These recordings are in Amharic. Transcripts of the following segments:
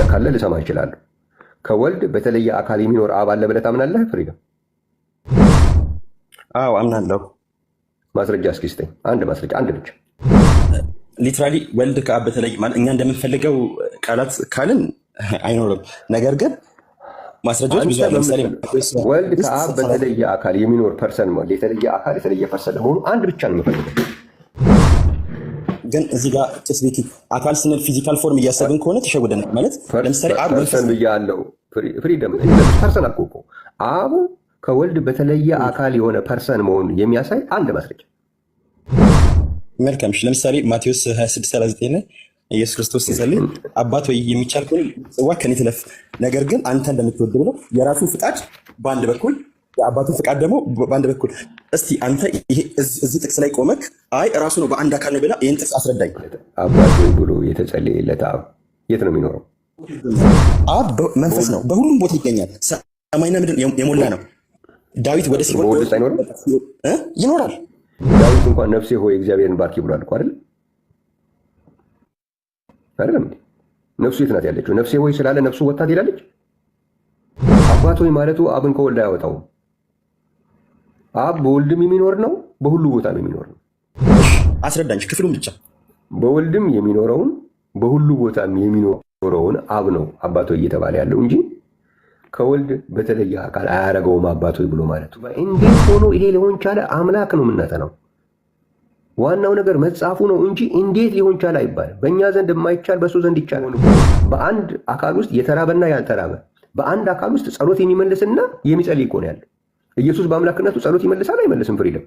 ካለ ልሰማ እችላለሁ። ከወልድ በተለየ አካል የሚኖር አብ አለ ብለህ ታምናለህ? ፍሪደም አዎ አምናለሁ። ማስረጃ እስኪ ስጠኝ። አንድ ማስረጃ፣ አንድ ብቻ። ሊትራሊ ወልድ ከአብ በተለይ ማለት እኛ እንደምንፈልገው ቃላት ካልን አይኖርም። ነገር ግን ማስረጃዎች ብዙ አሉ። ለምሳሌ ወልድ ከአብ በተለየ አካል የሚኖር ፐርሰን ማለት የተለየ አካል የተለየ ፐርሰን ለመሆኑ አንድ ብቻ ነው የምፈልገው። ግን እዚህ ጋር ስፔሲፊክ አካል ስንል ፊዚካል ፎርም እያሰብን ከሆነ ተሸውደን ማለት ለምሳሌ አብ ፐርሰን ብያለሁ። ፍሪደም ፐርሰን አልኩህ እኮ። አብ ከወልድ በተለየ አካል የሆነ ፐርሰን መሆኑን የሚያሳይ አንድ ማስረጃ። መልካም። ለምሳሌ ማቴዎስ 26:39 ላይ ኢየሱስ ክርስቶስ ሲጸልይ አባት ወይ የሚቻል ከሆነ ጽዋ ከኔ ትለፍ፣ ነገር ግን አንተ እንደምትወድ ብሎ የራሱን ፍቃድ በአንድ በኩል የአባቱን ፍቃድ ደግሞ በአንድ በኩል። እስቲ አንተ ይሄ እዚህ ጥቅስ ላይ ቆመክ አይ ራሱ ነው በአንድ አካል ነው ብላ ይህን ጥቅስ አስረዳኝ። አባት ወይ ብሎ የተጸለየለት አብ የት ነው የሚኖረው? አብ መንፈስ ነው፣ በሁሉም ቦታ ይገኛል። ሰማይና ምድር የሞላ ነው። ዳዊት ወደ ሲኦል ይኖራል። ዳዊት እንኳን ነፍሴ ሆይ እግዚአብሔርን ባርኪ ብሏል እኮ አይደል? አይደለም? ነፍሱ የት ናት ያለችው? ነፍሴ ሆይ ስላለ ነፍሱ ወጥታ ትሄዳለች። አባት ሆይ ማለቱ አብን ከወልድ አያወጣውም። አብ በወልድም የሚኖር ነው፣ በሁሉ ቦታ ነው የሚኖር ነው። አስረዳኝ ክፍሉን ብቻ። በወልድም የሚኖረውን በሁሉ ቦታም የሚኖረውን አብ ነው አባት ሆይ እየተባለ ያለው እንጂ ከወልድ በተለየ አካል አያረገውም አባት ሆይ ብሎ ማለቱ። እንዴት ሆኖ ይሄ ሊሆን ቻለ? አምላክ ነው የምናጠናው። ዋናው ነገር መጽሐፉ ነው እንጂ እንዴት ሊሆን ቻለ አይባልም። በእኛ ዘንድ የማይቻል በሱ ዘንድ ይቻላል። በአንድ አካል ውስጥ የተራበና ያልተራበ፣ በአንድ አካል ውስጥ ጸሎት የሚመልስና የሚጸልይ እኮ ነው ያለ። ኢየሱስ በአምላክነቱ ጸሎት ይመልሳል አይመልስም? ፍሪደም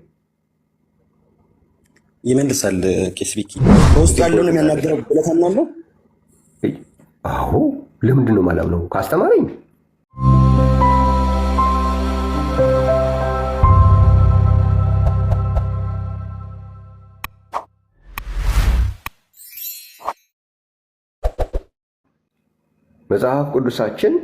ይመልሳል። ኬስቢኪ በውስጡ ያለውን የሚያናገረው ብለህ ታምናለህ? አዎ። ለምንድን ነው የማላምነው? ካስተማረኝ መጽሐፍ ቅዱሳችን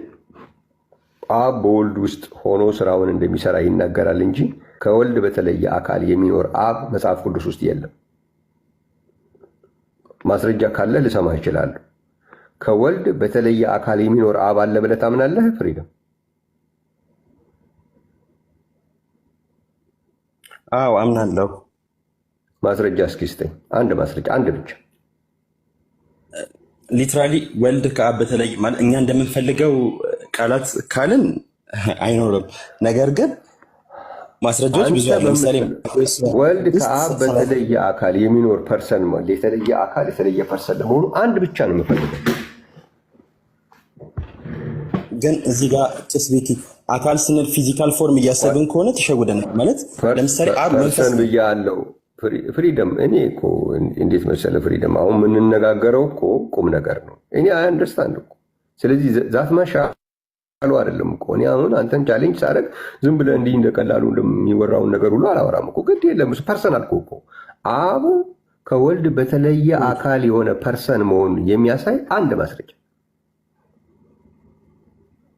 አብ በወልድ ውስጥ ሆኖ ስራውን እንደሚሰራ ይናገራል እንጂ ከወልድ በተለየ አካል የሚኖር አብ መጽሐፍ ቅዱስ ውስጥ የለም። ማስረጃ ካለ ልሰማ እችላለሁ። ከወልድ በተለየ አካል የሚኖር አብ አለ ብለህ ታምናለህ? ፍሪደም አዎ አምናለሁ። ማስረጃ እስኪ ስጠኝ። አንድ ማስረጃ፣ አንድ ብቻ። ሊትራሊ ወልድ ከአብ በተለይ ማለት እኛ እንደምንፈልገው ቃላት ካልን አይኖርም። ነገር ግን ማስረጃዎች ብዙ አሉ። ለምሳሌ ወልድ ከአብ በተለየ አካል የሚኖር ፐርሰን ማለት የተለየ አካል የተለየ ፐርሰን ለመሆኑ አንድ ብቻ ነው የምፈልገው። ግን እዚህ ጋር ስፔሲፊክ አካል ስንል ፊዚካል ፎርም እያሰብን ከሆነ ተሸውደን ማለት ለምሳሌ አብ ፐርሰን ብያለሁ። ፍሪደም እኔ እኮ እንዴት መሰለህ ፍሪደም፣ አሁን የምንነጋገረው እኮ ቁም ነገር ነው። እኔ አንደርስታንድ እኮ። ስለዚህ ዛት ማሻሉ አይደለም እኮ። እኔ አሁን አንተን ቻሌንጅ ሳደርግ ዝም ብለህ እንዲህ እንደቀላሉ እንደሚወራውን ነገር ሁሉ አላወራም እኮ። ግድ የለም ፐርሰን አልኩ እኮ። አብ ከወልድ በተለየ አካል የሆነ ፐርሰን መሆኑን የሚያሳይ አንድ ማስረጃ።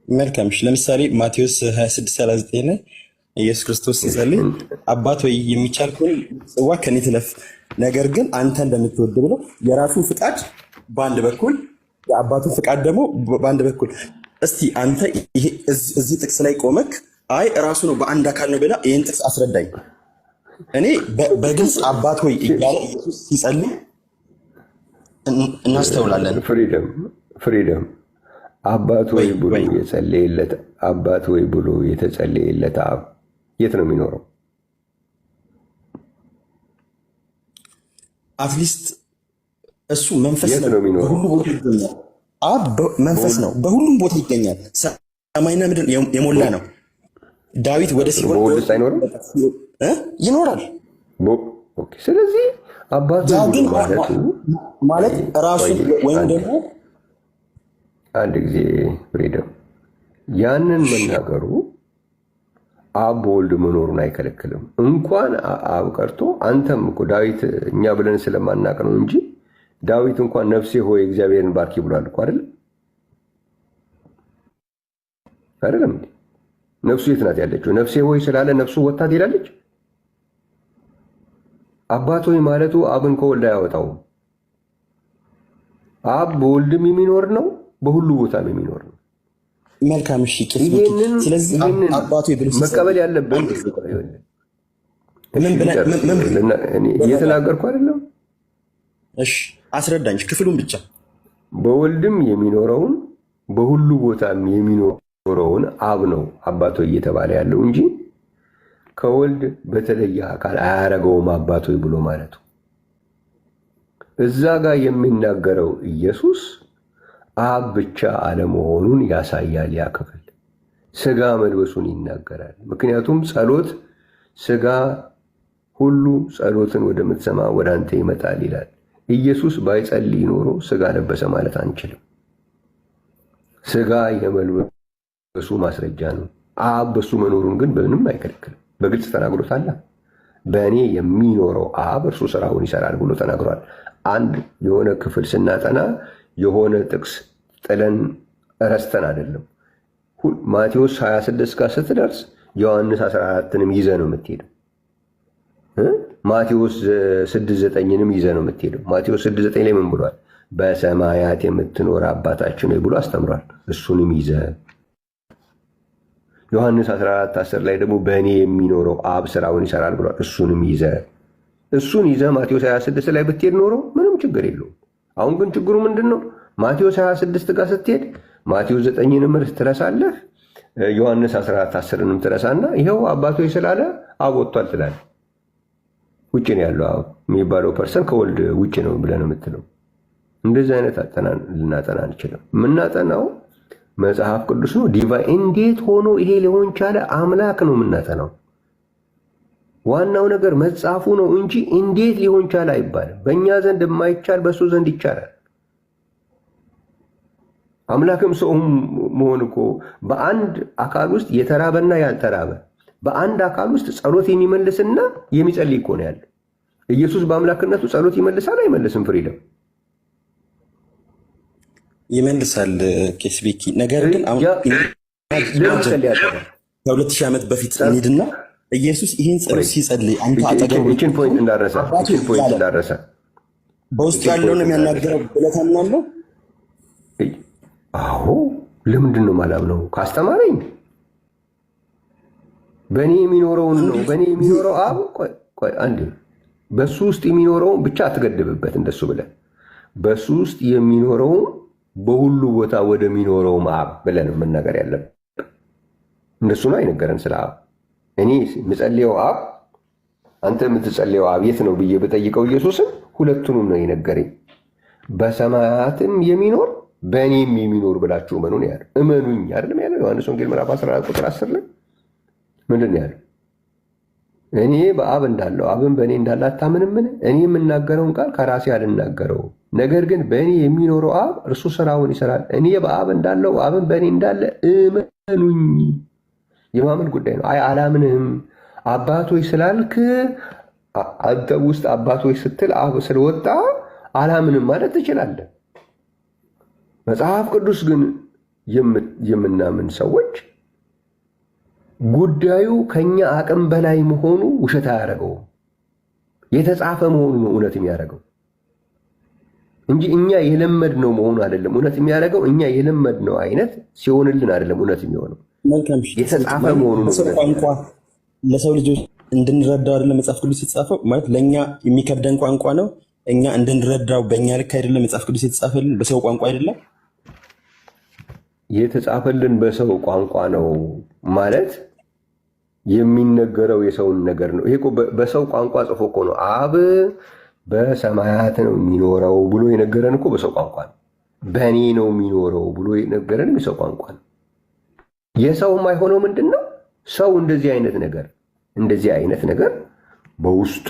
መልካም። ለምሳሌ ማቴዎስ 26:39 ላይ ኢየሱስ ክርስቶስ ሲጸልይ አባት ወይ የሚቻል ከሆነ ጽዋ ከኔ ትለፍ፣ ነገር ግን አንተ እንደምትወድ ብሎ የራሱን ፍቃድ በአንድ በኩል የአባቱን ፍቃድ ደግሞ በአንድ በኩል። እስቲ አንተ ይሄ እዚህ ጥቅስ ላይ ቆመክ አይ ራሱ ነው በአንድ አካል ነው ብላ ይህን ጥቅስ አስረዳኝ። እኔ በግልጽ አባት ወይ እያለ ኢየሱስ ሲጸልይ እናስተውላለን። ፍሪደም አባት ወይ ብሎ የጸለየለት አባት ወይ ብሎ የተጸለየለት አብ የት ነው የሚኖረው? አትሊስት እሱ መንፈስ ነው። አብ መንፈስ ነው፣ በሁሉም ቦታ ይገኛል። ሰማይና ምድር የሞላ ነው። ዳዊት ወደ ሲኦል አይኖርም? ይኖራል። ስለዚህ አባት ማለቱ ማለት ራሱ ወይም ደግሞ አንድ ጊዜ ፍሪደም ያንን መናገሩ አብ በወልድ መኖሩን አይከለክልም። እንኳን አብ ቀርቶ አንተም እኮ ዳዊት እኛ ብለን ስለማናቅ ነው እንጂ ዳዊት እንኳን ነፍሴ ሆይ እግዚአብሔርን ባርኪ ብሏል እኮ አይደል? አይደለም? ነፍሱ የት ናት ያለችው? ነፍሴ ሆይ ስላለ ነፍሱ ወጥታ ትሄዳለች። አባት ሆይ ማለቱ አብን ከወልድ አያወጣውም። አብ በወልድም የሚኖር ነው፣ በሁሉ ቦታም የሚኖር ነው። መልካም እሺ። ስለዚህ አባቱ መቀበል ያለብን እየተናገርኩ አይደለም። እሺ አስረዳኝ ክፍሉን ብቻ። በወልድም የሚኖረውን በሁሉ ቦታም የሚኖረውን አብ ነው አባቶ እየተባለ ያለው እንጂ ከወልድ በተለየ አካል አያረገውም አባቶ ብሎ ማለቱ። እዛ ጋር የሚናገረው ኢየሱስ አብ ብቻ አለመሆኑን ያሳያል። ያ ክፍል ስጋ መልበሱን ይናገራል። ምክንያቱም ጸሎት ስጋ ሁሉ ጸሎትን ወደምትሰማ ወደ አንተ ይመጣል ይላል። ኢየሱስ ባይጸልይ ኖሮ ስጋ ለበሰ ማለት አንችልም። ስጋ የመልበሱ ማስረጃ ነው። አብ በሱ መኖሩን ግን በምንም አይከለክልም። በግልጽ ተናግሮታል። በእኔ የሚኖረው አብ እርሱ ስራውን ይሰራል ብሎ ተናግሯል። አንድ የሆነ ክፍል ስናጠና የሆነ ጥቅስ ጥለን ረስተን አይደለም። ማቴዎስ 26 ጋር ስትደርስ ዮሐንስ 14ንም ይዘ ነው የምትሄደው። ማቴዎስ 6:9ንም ይዘ ነው የምትሄደው። ማቴዎስ 6:9 ላይ ምን ብሏል? በሰማያት የምትኖር አባታችን ብሎ አስተምሯል። እሱንም ይዘ ዮሐንስ 14:10 ላይ ደግሞ በእኔ የሚኖረው አብ ስራውን ይሰራል ብሏል። እሱንም እሱን ይዘ ማቴዎስ 26 ላይ ብትሄድ ኖሮ ምንም ችግር የለውም። አሁን ግን ችግሩ ምንድን ነው? ማቴዎስ 26 ጋር ስትሄድ ማቴዎስ 9ንም ትረሳለህ፣ ዮሐንስ 14:10ንም ትረሳና ይኸው አባቶ ስላለ አብ ወጥቷል ትላለህ። ውጭ ነው ያለው አብ የሚባለው ፐርሰን ከወልድ ውጭ ነው ብለን የምትለው። እንደዚህ አይነት ልናጠና አንችልም። የምናጠናው መጽሐፍ ቅዱስ ነው። እንዴት ሆኖ ይሄ ሊሆን ቻለ? አምላክ ነው የምናጠናው። ዋናው ነገር መጽሐፉ ነው እንጂ እንዴት ሊሆን ቻለ አይባልም። በእኛ ዘንድ የማይቻል በእሱ ዘንድ ይቻላል። አምላክም ሰውም መሆን እኮ በአንድ አካል ውስጥ የተራበና ያልተራበ፣ በአንድ አካል ውስጥ ጸሎት የሚመልስና የሚጸልይ እኮ ነው ያለው። ኢየሱስ በአምላክነቱ ጸሎት ይመልሳል አይመልስም? ፍሪደም ይመልሳል ቄስ ቤኪ። ነገር ግን አሁን ከ2000 ዓመት በፊት እንሂድና ኢየሱስ ይህን ጸሎት ሲጸልይ አንተ አጠገቡ ይህችን ፖይንት እንዳረሰ በውስጡ ያለውን የሚያናገረው ብለህ ታምናለህ? አዎ። ለምንድን ነው የማላምነው? ካስተማረኝ በእኔ የሚኖረውን ነው። በእኔ የሚኖረው አብ ቆይ አንዴ፣ በሱ ውስጥ የሚኖረውን ብቻ አትገድብበት እንደሱ ብለህ በሱ ውስጥ የሚኖረውን በሁሉ ቦታ ወደሚኖረውም አብ ብለን መናገር ያለብን። እንደሱ ነው አይነገረን ስለ አብ። እኔ የምጸልየው አብ አንተ የምትጸልየው አብ የት ነው ብዬ በጠይቀው ኢየሱስን ሁለቱንም ነው የነገረኝ። በሰማያትም የሚኖር በእኔም የሚኖር ብላችሁ እመኑን ያለው። እመኑኝ አይደለም ያለው ዮሐንስ ወንጌል ምዕራፍ 14 ቁጥር 10 ላይ ምንድን ነው ያለው? እኔ በአብ እንዳለው አብን በእኔ እንዳለ አታምንምን? እኔ የምናገረውን ቃል ከራሴ አልናገረው፣ ነገር ግን በእኔ የሚኖረው አብ እርሱ ስራውን ይሰራል። እኔ በአብ እንዳለው አብን በእኔ እንዳለ እመኑኝ። የማመን ጉዳይ ነው። አይ አላምንህም አባቶች ስላልክ አንተ ውስጥ አባቶች ስትል አብ ስለወጣ አላምንም ማለት ትችላለህ። መጽሐፍ ቅዱስ ግን የምናምን ሰዎች ጉዳዩ ከኛ አቅም በላይ መሆኑ ውሸት አያደርገውም። የተጻፈ መሆኑ ነው እውነት የሚያደርገው እንጂ እኛ የለመድነው መሆኑ አይደለም እውነት የሚያደርገው። እኛ የለመድነው አይነት ሲሆንልን አይደለም እውነት የሚሆነው። የተጻፈ መሆኑ ነው። ቋንቋ ለሰው ልጆች እንድንረዳው አይደለም መጽሐፍ ቅዱስ የተጻፈው። ማለት ለእኛ የሚከብደን ቋንቋ ነው። እኛ እንድንረዳው በእኛ ልክ አይደለም መጽሐፍ ቅዱስ የተጻፈልን፣ በሰው ቋንቋ አይደለም የተጻፈልን። በሰው ቋንቋ ነው ማለት የሚነገረው የሰውን ነገር ነው። ይሄ እኮ በሰው ቋንቋ ጽፎ እኮ ነው አብ በሰማያት ነው የሚኖረው ብሎ የነገረን እኮ በሰው ቋንቋ ነው። በእኔ ነው የሚኖረው ብሎ የነገረን የሰው ቋንቋ ነው። የሰው የማይሆነው ምንድን ነው? ሰው እንደዚህ አይነት ነገር በውስጡ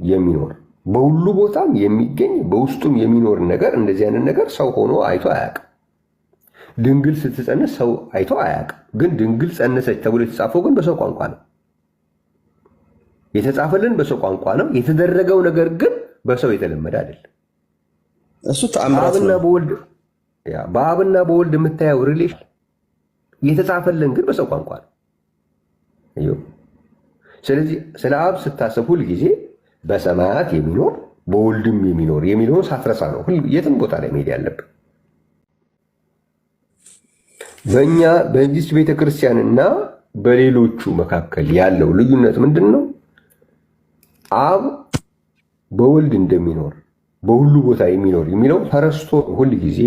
የሚኖር በሁሉ ቦታም የሚገኝ በውስጡም የሚኖር ነገር እንደዚህ አይነት ነገር ሰው ሆኖ አይቶ አያውቅም። ድንግል ስትጸነስ ሰው አይቶ አያውቅም። ግን ድንግል ጸነሰች ተብሎ የተጻፈው ግን በሰው ቋንቋ ነው። የተጻፈልን በሰው ቋንቋ ነው። የተደረገው ነገር ግን በሰው የተለመደ አይደለም። እሱ ተአምራት ነው። በአብና በወልድ የምታየው ሪሌሽን የተጻፈልን ግን በሰው ቋንቋ ነው። ስለዚህ ስለ አብ ስታስብ ሁል ጊዜ በሰማያት የሚኖር በወልድም የሚኖር የሚለውን ሳትረሳ ነው የትም ቦታ ላይ መሄድ ያለብን። በእኛ በዚህ ቤተክርስቲያንና በሌሎቹ መካከል ያለው ልዩነት ምንድን ነው? አብ በወልድ እንደሚኖር በሁሉ ቦታ የሚኖር የሚለው ተረስቶ ሁል ጊዜ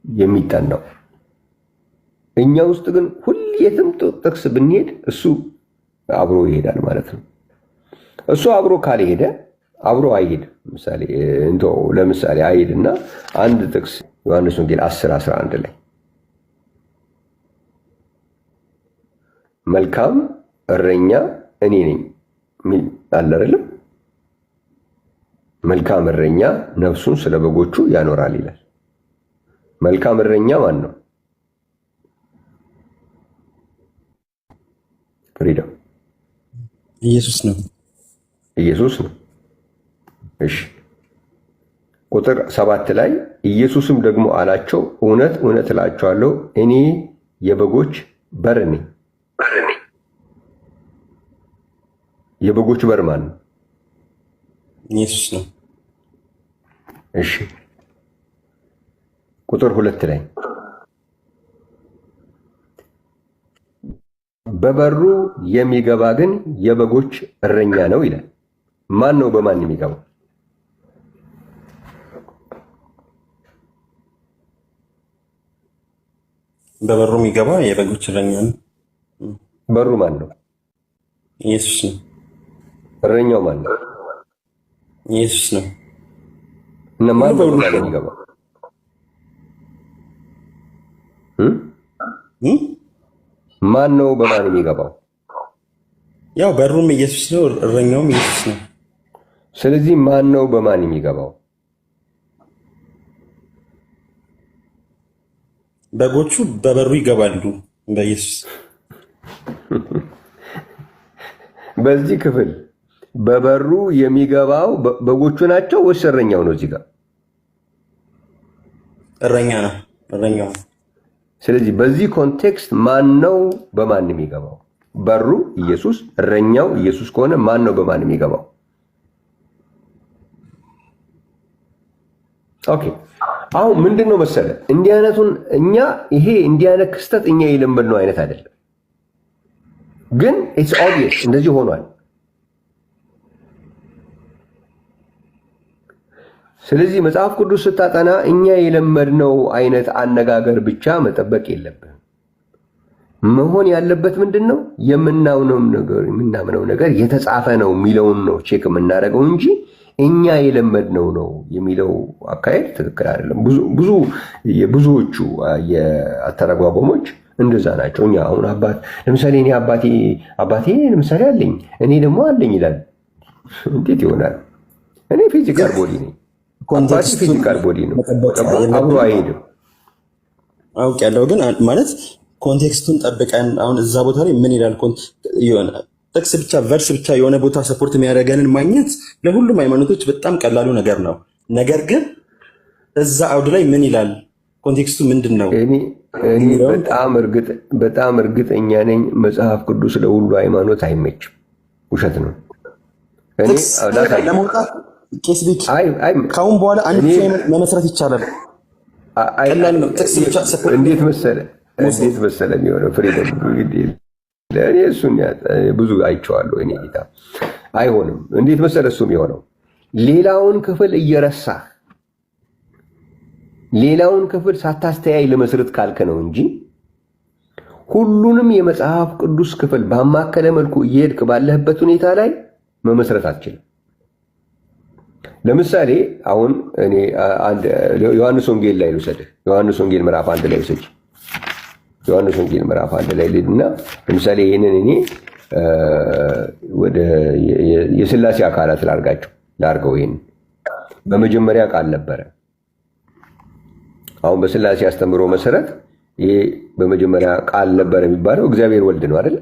የሚጠናው። እኛ ውስጥ ግን ሁል የትም ጥቅስ ብንሄድ እሱ አብሮ ይሄዳል ማለት ነው። እሱ አብሮ ካልሄደ አብሮ አይሄድ። ለምሳሌ አይሄድና አንድ ጥቅስ ዮሐንስ ወንጌል 10:11 ላይ መልካም እረኛ እኔ ነኝ ሚል አለ አይደለም? መልካም እረኛ ነፍሱን ስለ በጎቹ ያኖራል ይላል። መልካም እረኛ ማን ነው? ፍሪደም ኢየሱስ ነው። ኢየሱስ ነው። እሺ ቁጥር 7 ላይ ኢየሱስም ደግሞ አላቸው እውነት እውነት እላችኋለሁ እኔ የበጎች በር ነኝ። የበጎች በር ማን ነው? ኢየሱስ ነው። እሺ ቁጥር 2 ላይ በበሩ የሚገባ ግን የበጎች እረኛ ነው ይላል። ማን ነው በማን የሚገባው? በበሩ የሚገባ የበጎች እረኛ ነው። በሩ ማን ነው? ኢየሱስ ነው። እረኛው ማን ነው? ኢየሱስ ነው። እና ማን ነው የሚገባው? ማን ነው በማን የሚገባው? ያው በሩም ኢየሱስ ነው፣ እረኛውም ኢየሱስ ነው። ስለዚህ ማን ነው በማን የሚገባው? በጎቹ በበሩ ይገባሉ በኢየሱስ። በዚህ ክፍል በበሩ የሚገባው በጎቹ ናቸው ወይስ እረኛው ነው? እዚህ ጋር እረኛ ነው፣ እረኛው። ስለዚህ በዚህ ኮንቴክስት ማን ነው በማን የሚገባው? በሩ ኢየሱስ፣ እረኛው ኢየሱስ ከሆነ ማን ነው በማን የሚገባው? ኦኬ አሁን ምንድነው መሰለ እንዲህ አይነቱን እንዲህ አይነት ክስተት እኛ የለመድነው አይነት አይደለም፣ ግን ኢትስ ኦብቪየስ እንደዚህ ሆኗል። ስለዚህ መጽሐፍ ቅዱስ ስታጠና እኛ የለመድነው አይነት አነጋገር ብቻ መጠበቅ የለብህም። መሆን ያለበት ምንድነው የምናምነው ነገር የተጻፈ ነው የሚለውን ነው ቼክ የምናደርገው እንጂ እኛ የለመድነው ነው የሚለው አካሄድ ትክክል አይደለም። ብዙዎቹ የአተረጓጎሞች እንደዛ ናቸው። እኛ አሁን ለምሳሌ እኔ አባቴ ለምሳሌ አለኝ እኔ ደግሞ አለኝ ይላል። እንዴት ይሆናል? እኔ ፊዚካል ቦዲ ነኝ፣ አባቴ ፊዚካል ቦዲ ነው። አብሮ አይሄድም። አውቄያለሁ፣ ግን ማለት ኮንቴክስቱን ጠብቀን አሁን እዛ ቦታ ላይ ምን ይላል ይሆናል ጥቅስ ብቻ ቨርስ ብቻ የሆነ ቦታ ሰፖርት የሚያደርገንን ማግኘት ለሁሉም ሃይማኖቶች በጣም ቀላሉ ነገር ነው። ነገር ግን እዛ አውድ ላይ ምን ይላል፣ ኮንቴክስቱ ምንድን ነው? እኔ በጣም እርግጠኛ ነኝ መጽሐፍ ቅዱስ ለሁሉ ሃይማኖት አይመችም። ውሸት ነው። ለመውጣት ቄስ ቤት ከአሁን በኋላ አንድ መመስረት ይቻላል። ቀላል ነው። ጥቅስ ብቻ ሰፖርት እንዴት መሰለ የሚሆነው ፍሪደም ለእኔ እሱን ብዙ አይቼዋለሁ። እኔ ጌታ አይሆንም። እንዴት መሰለ እሱ የሚሆነው ሌላውን ክፍል እየረሳህ ሌላውን ክፍል ሳታስተያይ ለመስረት ካልከ ነው እንጂ ሁሉንም የመጽሐፍ ቅዱስ ክፍል ባማከለ መልኩ እየሄድክ ባለህበት ሁኔታ ላይ መመስረት አትችልም። ለምሳሌ አሁን እኔ ዮሐንስ ወንጌል ላይ ልውሰድህ። ዮሐንስ ወንጌል ምዕራፍ 1 ላይ ልውሰድህ። ዮሐንስ ወንጌል ምዕራፍ 1 ላይ ልሂድና ለምሳሌ ይህንን እኔ ወደ የሥላሴ አካላት ላርገው። ይህን በመጀመሪያ ቃል ነበረ። አሁን በሥላሴ አስተምህሮ መሰረት ይሄ በመጀመሪያ ቃል ነበረ የሚባለው እግዚአብሔር ወልድ ነው አይደል?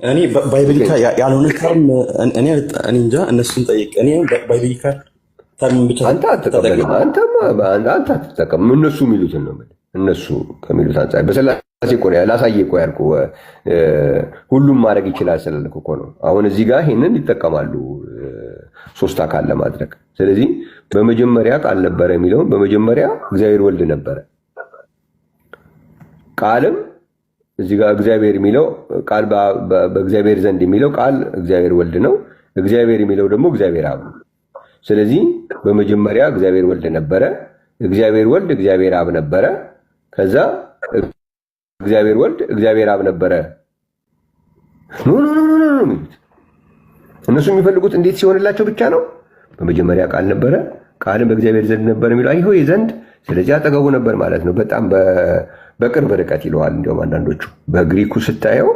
እኔ ባይብሊካ ያልሆነ ተርም እኔ እንጃ፣ እነሱን ጠይቅ። እኔ ባይብሊካ ተርም ብቻ አንተ አትቀበልም። አንተ አትጠቀም። እነሱ የሚሉትን ነው የምልህ። እነሱ ከሚሉት አንጻር በሥላሴ እኮ ነው ላሳየህ እኮ ያልኩህ። ሁሉም ማድረግ ይችላል ስላልኩህ እኮ ነው። አሁን እዚህ ጋር ይሄንን ይጠቀማሉ ሶስት አካል ለማድረግ። ስለዚህ በመጀመሪያ ቃል ነበረ የሚለውን በመጀመሪያ እግዚአብሔር ወልድ ነበረ። ቃልም እዚህ ጋር እግዚአብሔር የሚለው ቃል በእግዚአብሔር ዘንድ የሚለው ቃል እግዚአብሔር ወልድ ነው። እግዚአብሔር የሚለው ደግሞ እግዚአብሔር አብ ነው። ስለዚህ በመጀመሪያ እግዚአብሔር ወልድ ነበረ፣ እግዚአብሔር ወልድ እግዚአብሔር አብ ነበረ። ከዛ እግዚአብሔር ወልድ እግዚአብሔር አብ ነበረ። ኖ እነሱ የሚፈልጉት እንዴት ሲሆንላቸው ብቻ ነው። በመጀመሪያ ቃል ነበረ፣ ቃልም በእግዚአብሔር ዘንድ ነበር የሚለው አይሆ ዘንድ፣ ስለዚህ አጠገቡ ነበር ማለት ነው። በጣም በቅርብ ርቀት ይለዋል። እንዲሁም አንዳንዶቹ በግሪኩ ስታየው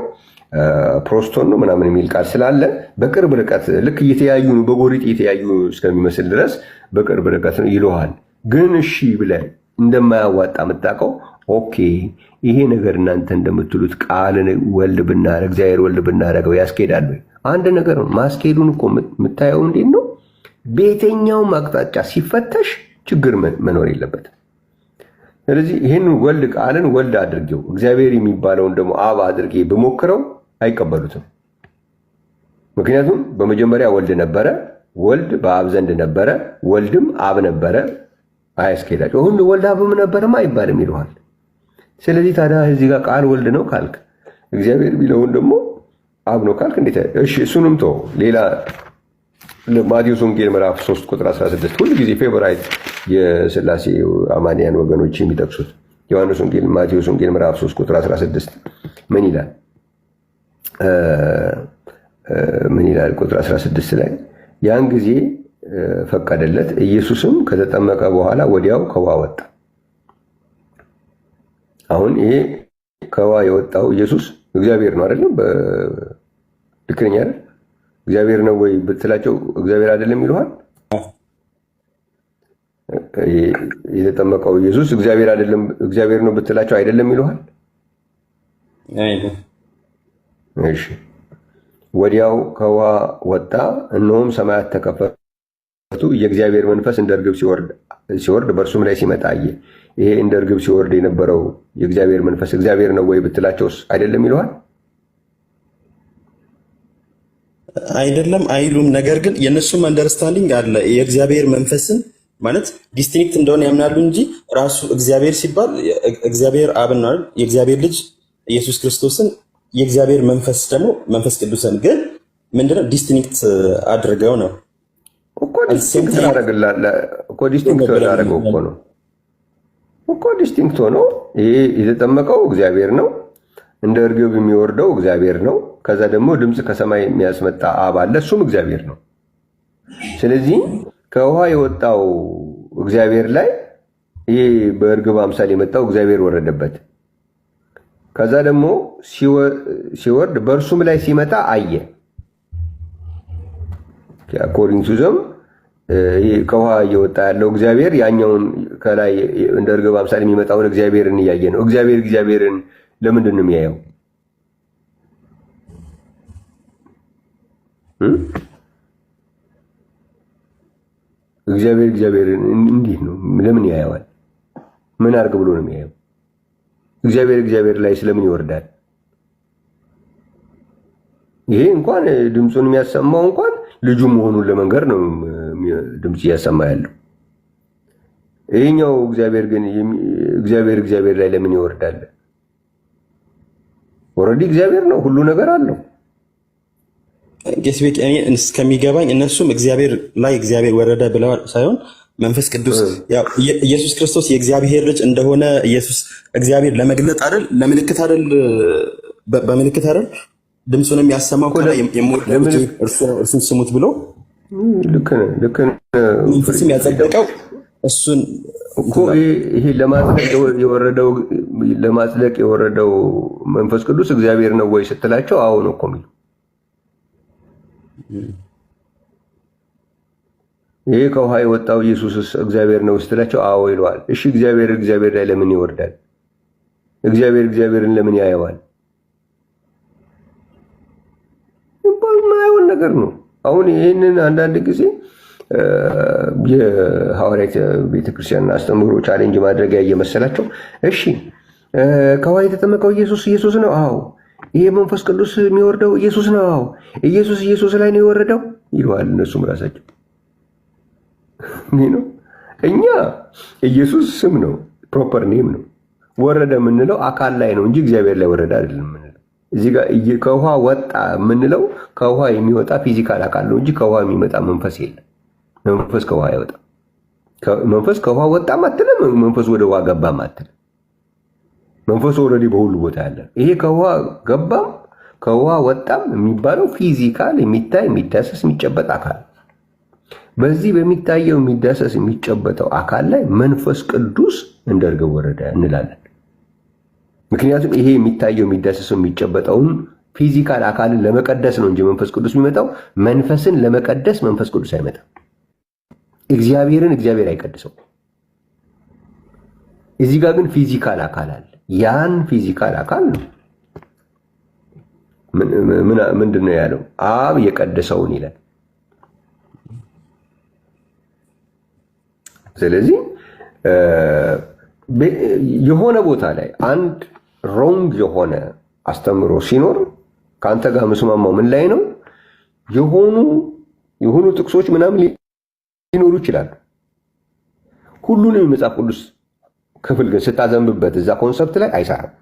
ፕሮስቶን ነው ምናምን የሚል ቃል ስላለ በቅርብ ርቀት ልክ እየተያዩ ነው፣ በጎሪጥ እየተያዩ እስከሚመስል ድረስ በቅርብ ርቀት ነው ይለዋል። ግን እሺ ብለህ እንደማያዋጣ የምታውቀው ኦኬ፣ ይሄ ነገር እናንተ እንደምትሉት ቃልን ወልድ ብናረግ እግዚአብሔር ወልድ ብናረገው ያስኬዳል ወይ? አንድ ነገር ነው። ማስኬዱን እኮ የምታየው እንዴት ነው? በየትኛውም አቅጣጫ ሲፈተሽ ችግር መኖር የለበትም። ስለዚህ ይህን ወልድ ቃልን ወልድ አድርጌው እግዚአብሔር የሚባለውን ደግሞ አብ አድርጌ ብሞክረው አይቀበሉትም። ምክንያቱም በመጀመሪያ ወልድ ነበረ፣ ወልድ በአብ ዘንድ ነበረ፣ ወልድም አብ ነበረ። አያስኬዳቸው። ሁሉ ወልድ አብም ነበርም አይባልም ይለዋል። ስለዚህ ታዲያ እዚህ ጋር ቃል ወልድ ነው ካልክ እግዚአብሔር ቢለውን ደግሞ አብ ነው ካልክ እንዴት? እሺ እሱንም ተው። ሌላ ማቴዎስ ወንጌል ምዕራፍ 3 ቁጥር 16 ሁሉ ጊዜ ፌቨራይት የሥላሴ አማንያን ወገኖች የሚጠቅሱት ዮሐንስ ወንጌል ማቴዎስ ወንጌል ምዕራፍ 3 ቁጥር 16 ምን ይላል? ምን ይላል? ቁጥር 16 ላይ ያን ጊዜ ፈቀደለት፣ ኢየሱስም ከተጠመቀ በኋላ ወዲያው ከውሃ ወጣ። አሁን ይሄ ከውሃ የወጣው ኢየሱስ እግዚአብሔር ነው አይደለም? ልክ ነኝ አይደል? እግዚአብሔር ነው ወይ ብትላቸው እግዚአብሔር አይደለም ይሉሃል። የተጠመቀው ኢየሱስ እግዚአብሔር አይደለም እግዚአብሔር ነው ብትላቸው አይደለም ይሉሃል። እሺ፣ ወዲያው ከውሃ ወጣ፣ እነሆም ሰማያት ተከፈቱ፣ የእግዚአብሔር መንፈስ እንደ ርግብ ሲወርድ በእርሱም ላይ ሲመጣ አየ። ይሄ እንደ ርግብ ሲወርድ የነበረው የእግዚአብሔር መንፈስ እግዚአብሔር ነው ወይ ብትላቸውስ አይደለም ይለዋል። አይደለም አይሉም። ነገር ግን የእነሱም አንደርስታንዲንግ አለ። የእግዚአብሔር መንፈስን ማለት ዲስቲንክት እንደሆነ ያምናሉ እንጂ ራሱ እግዚአብሔር ሲባል እግዚአብሔር አብን ነው፣ የእግዚአብሔር ልጅ ኢየሱስ ክርስቶስን፣ የእግዚአብሔር መንፈስ ደግሞ መንፈስ ቅዱስን ግን ምንድነው ዲስቲንክት አድርገው ነው እኮ ዲስቲንክት አደረግልህ እኮ ዲስቲንክት አደረገው እኮ ነው እኮ ዲስቲንክት ሆኖ ይሄ የተጠመቀው እግዚአብሔር ነው፣ እንደ እርግብ የሚወርደው እግዚአብሔር ነው። ከዛ ደግሞ ድምፅ ከሰማይ የሚያስመጣ አብ አለ፣ እሱም እግዚአብሔር ነው። ስለዚህ ከውሃ የወጣው እግዚአብሔር ላይ ይሄ በእርግብ አምሳል የመጣው እግዚአብሔር ወረደበት። ከዛ ደግሞ ሲወርድ በእርሱም ላይ ሲመጣ አየ። አኮርዲንግ ቱ ዘም ከውሃ እየወጣ ያለው እግዚአብሔር ያኛውን ከላይ እንደ እርግብ አምሳል የሚመጣውን እግዚአብሔርን እያየ ነው። እግዚአብሔርን ለምንድን ነው የሚያየው? እግዚአብሔርን እንዲህ ነው ለምን ያየዋል? ምን አድርግ ብሎ ነው የሚያየው? እግዚአብሔር ላይ ስለምን ይወርዳል? ይሄ እንኳን ድምፁን የሚያሰማው እንኳን ልጁ መሆኑን ለመንገር ነው ድምፅ እያሰማ ያለው። ይሄኛው እግዚአብሔር ግን እግዚአብሔር ላይ ለምን ይወርዳል? ኦልሬዲ እግዚአብሔር ነው፣ ሁሉ ነገር አለው። ጌስቤክ እኔ እስከሚገባኝ እነሱም እግዚአብሔር ላይ እግዚአብሔር ወረደ ብለዋል ሳይሆን መንፈስ ቅዱስ ያው ኢየሱስ ክርስቶስ የእግዚአብሔር ልጅ እንደሆነ ኢየሱስ እግዚአብሔር ለመግለጥ አይደል፣ ለምልክት አይደል፣ በምልክት አይደል ድምፁንም ያሰማው ከላይ የሞደው እርሱን ስሙት ብሎ ልክ ነው መንፈስም ያጸደቀው እሱን እኮ ይሄ ለማጽደቅ የወረደው መንፈስ ቅዱስ እግዚአብሔር ነው ወይ ስትላቸው አዎ ነው እኮ የሚሉ። ይሄ ከውሃ የወጣው ኢየሱስስ እግዚአብሔር ነው ስትላቸው አዎ ይለዋል። እሺ እግዚአብሔር ላይ ለምን ይወርዳል? እግዚአብሔርን ለምን ያየዋል? የማይሆን ነገር ነው። አሁን ይህንን አንዳንድ ጊዜ የሐዋርያት ቤተክርስቲያን አስተምህሮ ቻሌንጅ ማድረጊያ እየመሰላቸው እሺ ከውሃ የተጠመቀው ኢየሱስ ነው። አዎ ይሄ መንፈስ ቅዱስ የሚወርደው ኢየሱስ ነው። አዎ ኢየሱስ ላይ ነው የወረደው ይለዋል እነሱም ራሳቸው። ነው። እኛ ኢየሱስ ስም ነው፣ ፕሮፐር ኔም ነው። ወረደ የምንለው አካል ላይ ነው እንጂ እግዚአብሔር ላይ ወረደ አይደለም የምንለው። እዚህ ጋር ከውሃ ወጣ የምንለው ከውሃ የሚወጣ ፊዚካል አካል ነው እንጂ ከውሃ የሚመጣ መንፈስ የለም። መንፈስ ከውሃ አይወጣም። መንፈስ ከውሃ ወጣም አትልም፣ መንፈስ ወደ ውሃ ገባም አትልም። መንፈስ ኦልሬዲ በሁሉ ቦታ ያለ። ይሄ ከውሃ ገባም ከውሃ ወጣም የሚባለው ፊዚካል የሚታይ የሚዳሰስ የሚጨበጥ አካል። በዚህ በሚታየው የሚዳሰስ የሚጨበጠው አካል ላይ መንፈስ ቅዱስ እንደ ርግብ ወረደ እንላለን። ምክንያቱም ይሄ የሚታየው የሚዳሰሰው የሚጨበጠውን ፊዚካል አካልን ለመቀደስ ነው እንጂ መንፈስ ቅዱስ የሚመጣው መንፈስን ለመቀደስ መንፈስ ቅዱስ አይመጣም። እግዚአብሔርን እግዚአብሔር አይቀድሰው። እዚህ ጋር ግን ፊዚካል አካል አለ። ያን ፊዚካል አካል ነው ምንድን ነው ያለው? አብ የቀደሰውን ይላል። ስለዚህ የሆነ ቦታ ላይ አንድ ሮንግ የሆነ አስተምሮ ሲኖር ከአንተ ጋር መስማማው ምን ላይ ነው? የሆኑ ጥቅሶች ምናምን ሊኖሩ ይችላሉ። ሁሉንም የመጽሐፍ ቅዱስ ክፍል ግን ስታዘንብበት እዛ ኮንሰፕት ላይ አይሰራም።